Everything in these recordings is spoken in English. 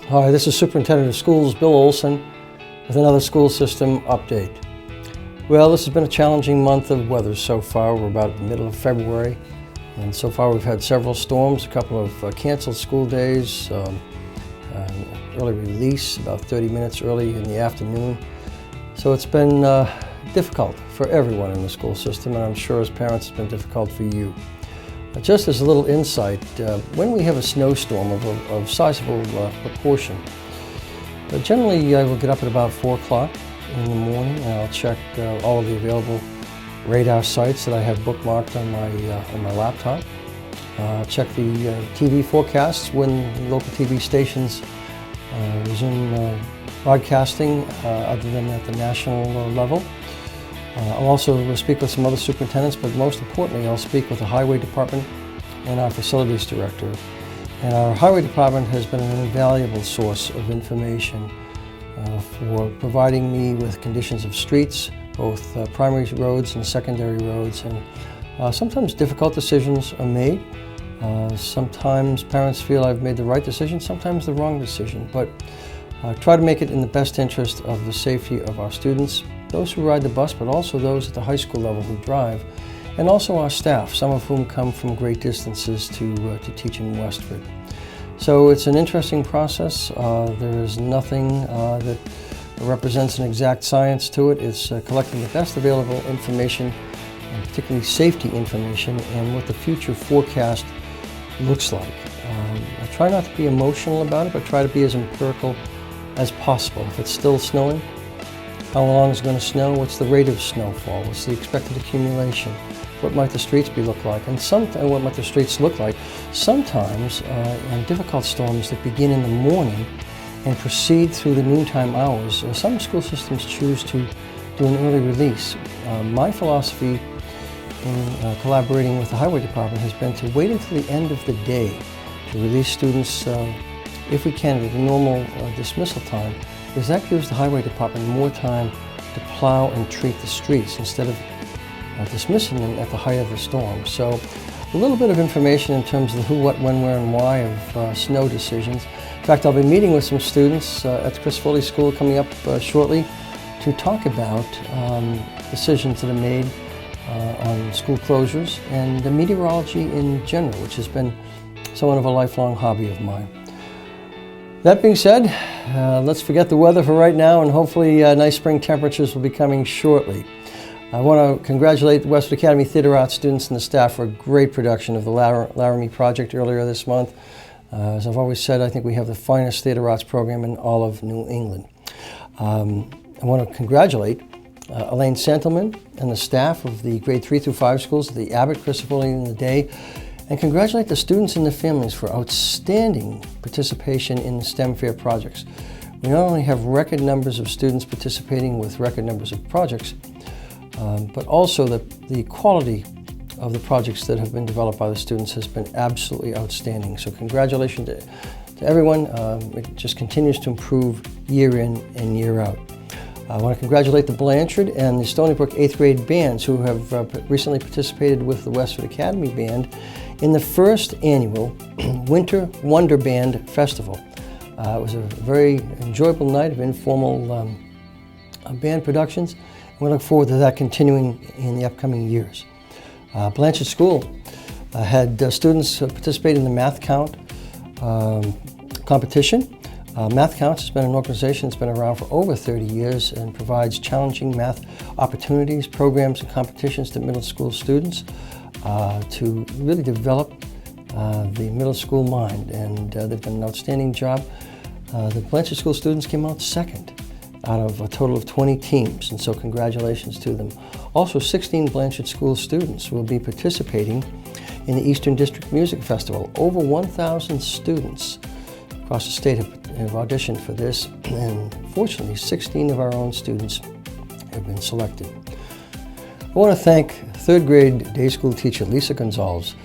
Hi, this is Superintendent of Schools Bill Olson with another school system update. Well, this has been a challenging month of weather so far. We're about the middle of February, and so far we've had several storms, a couple of canceled school days, early release about 30 minutes early in the afternoon. So it's been difficult for everyone in the school system, and I'm sure as parents it's been difficult for you. Just as a little insight, when we have a snowstorm of sizable proportion, generally I will get up at about 4 o'clock in the morning and I'll check all of the available radar sites that I have bookmarked on my laptop. Check the TV forecasts when local TV stations resume broadcasting other than at the national level. I'll also speak with some other superintendents, but most importantly, I'll speak with the Highway Department and our Facilities Director. And our Highway Department has been an invaluable source of information for providing me with conditions of streets, both primary roads and secondary roads. And sometimes difficult decisions are made. Sometimes parents feel I've made the right decision, sometimes the wrong decision, but try to make it in the best interest of the safety of our students, those who ride the bus, but also those at the high school level who drive, and also our staff, some of whom come from great distances to teach in Westford. So it's an interesting process. There is nothing that represents an exact science to it. It's collecting the best available information, and particularly safety information, and what the future forecast looks like. I try not to be emotional about it, but try to be as empirical as possible. If it's still snowing, how long is it going to snow? What's the rate of snowfall? What's the expected accumulation? What might the streets look like? And what might the streets look like? Sometimes in difficult storms that begin in the morning and proceed through the noontime hours, some school systems choose to do an early release. My philosophy in collaborating with the Highway Department has been to wait until the end of the day to release students, if we can, at a normal dismissal time, because that gives the Highway Department more time to plow and treat the streets instead of dismissing them at the height of the storm. So a little bit of information in terms of the who, what, when, where, and why of snow decisions. In fact, I'll be meeting with some students at the Chris Foley School coming up shortly to talk about decisions that are made on school closures and the meteorology in general, which has been somewhat of a lifelong hobby of mine. That being said, let's forget the weather for right now, and hopefully nice spring temperatures will be coming shortly. I want to congratulate the Westford Academy Theatre Arts students and the staff for a great production of the Laramie Project earlier this month. As I've always said, I think we have the finest theatre arts program in all of New England. I want to congratulate Elaine Santelman and the staff of the grade 3 through 5 schools at the Abbott, Christopher in the Day, and congratulate the students and their families for outstanding participation in the STEM Fair projects. We not only have record numbers of students participating with record numbers of projects, but also the quality of the projects that have been developed by the students has been absolutely outstanding. So congratulations to everyone. It just continues to improve year in and year out. I want to congratulate the Blanchard and the Stony Brook 8th grade bands who have recently participated with the Westford Academy Band in the first annual Winter Wonder Band Festival. It was a very enjoyable night of informal band productions. We look forward to that continuing in the upcoming years. Blanchard School had students participate in the Math Count competition. Math Counts has been an organization that's been around for over 30 years and provides challenging math opportunities, programs, and competitions to middle school students to really develop the middle school mind. And they've done an outstanding job. The Blanchard School students came out second out of a total of 20 teams, and so congratulations to them. Also, 16 Blanchard School students will be participating in the Eastern District Music Festival. Over 1,000 students across the state have auditioned for this, and fortunately 16 of our own students have been selected. I want to thank 3rd grade day school teacher Lisa Gonzalez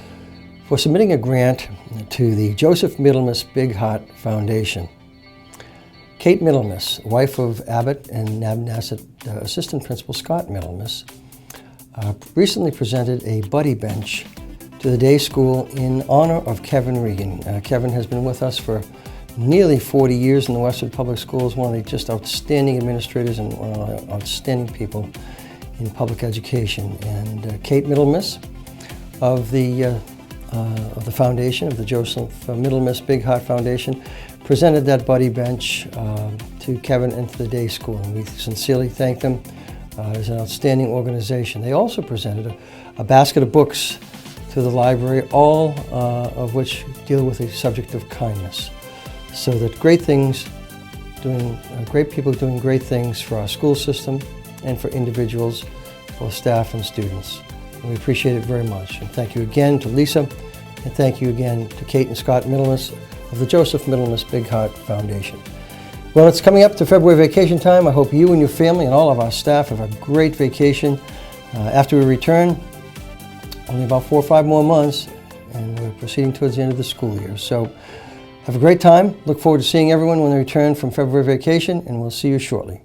for submitting a grant to the Joseph Middlemas Big Heart Foundation. Kate Middlemas, wife of Abbott and Nabnasset Assistant Principal Scott Middlemas, recently presented a buddy bench to the day school in honor of Kevin Regan. Kevin has been with us for nearly 40 years in the Westford Public Schools, one of the just outstanding administrators and one of the outstanding people in public education. And Kate Middlemiss of the foundation, of the Joseph Middlemiss Big Heart Foundation, presented that buddy bench to Kevin and to the day school, and we sincerely thank them. It's an outstanding organization. They also presented a basket of books to the library, all of which deal with the subject of kindness. So that great people doing great things for our school system and for individuals, both staff and students. And we appreciate it very much. And thank you again to Lisa, and thank you again to Kate and Scott Middlemiss of the Joseph Middlemiss Big Heart Foundation. Well, it's coming up to February vacation time. I hope you and your family and all of our staff have a great vacation. After we return, only about 4 or 5 more months, and we're proceeding towards the end of the school year. So have a great time. Look forward to seeing everyone when they return from February vacation, and we'll see you shortly.